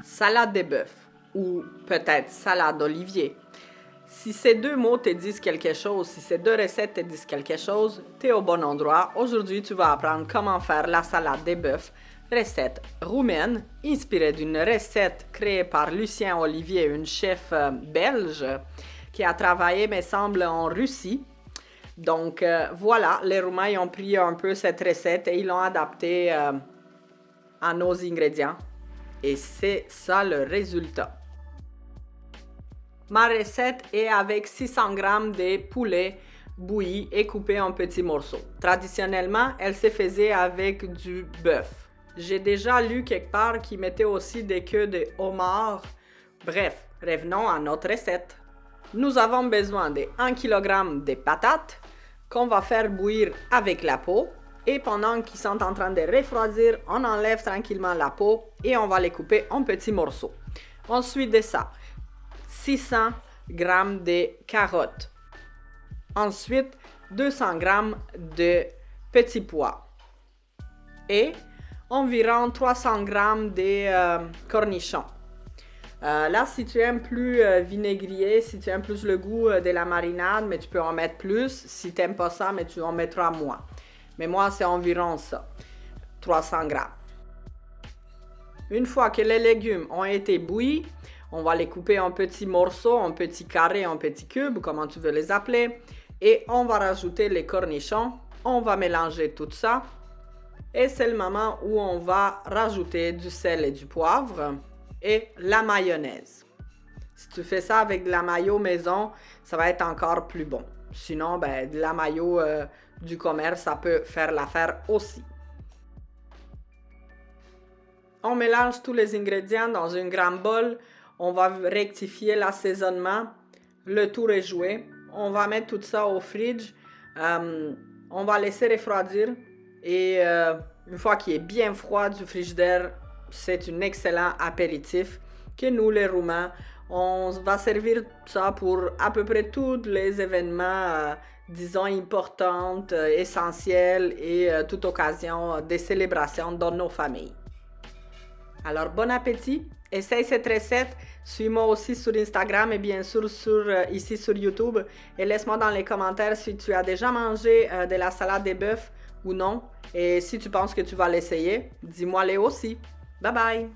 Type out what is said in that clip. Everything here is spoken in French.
salade de bœuf ou peut-être salade d'olivier. Si ces deux mots te disent quelque chose, si ces deux recettes te disent quelque chose, tu es au bon endroit. Aujourd'hui, tu vas apprendre comment faire la salade de bœuf, recette roumaine, inspirée d'une recette créée par Lucien Olivier, un chef belge qui a travaillé, me semble, en Russie. Donc voilà, les Roumains ont pris un peu cette recette et ils l'ont adaptée à nos ingrédients. Et c'est ça le résultat. Ma recette est avec 600 g de poulet bouilli et coupé en petits morceaux. Traditionnellement, elle se faisait avec du bœuf. J'ai déjà lu quelque part qu'ils mettaient aussi des queues de homard. Bref, revenons à notre recette. Nous avons besoin de 1 kg de patates qu'on va faire bouillir avec la peau. Et pendant qu'ils sont en train de refroidir, on enlève tranquillement la peau et on va les couper en petits morceaux. Ensuite de ça, 600 g de carottes. Ensuite, 200 g de petits pois. Et environ 300 g de cornichons. Là, si tu aimes plus vinaigrier, si tu aimes plus le goût de la marinade, mais tu peux en mettre plus. Si tu n'aimes pas ça, mais tu en mettras moins. Mais moi, c'est environ ça, 300 g. Une fois que les légumes ont été bouillis, on va les couper en petits morceaux, en petits carrés, en petits cubes, comment tu veux les appeler. Et on va rajouter les cornichons. On va mélanger tout ça. Et c'est le moment où on va rajouter du sel et du poivre et la mayonnaise. Si tu fais ça avec de la mayo maison, ça va être encore plus bon. Sinon, de la mayo du commerce, ça peut faire l'affaire aussi. On mélange tous les ingrédients dans une grande bol. On va rectifier l'assaisonnement. Le tour est joué. On va mettre tout ça au fridge. On va laisser refroidir. Et une fois qu'il est bien froid du frigidaire, c'est un excellent apéritif que nous, les Roumains, on va servir ça pour à peu près tous les événements, disons, importants, essentiels et toute occasion de célébration dans nos familles. Alors, bon appétit! Essaye cette recette. Suis-moi aussi sur Instagram et bien sûr ici sur YouTube. Et laisse-moi dans les commentaires si tu as déjà mangé de la salade de bœuf ou non. Et si tu penses que tu vas l'essayer, dis-moi-le aussi. Bye bye!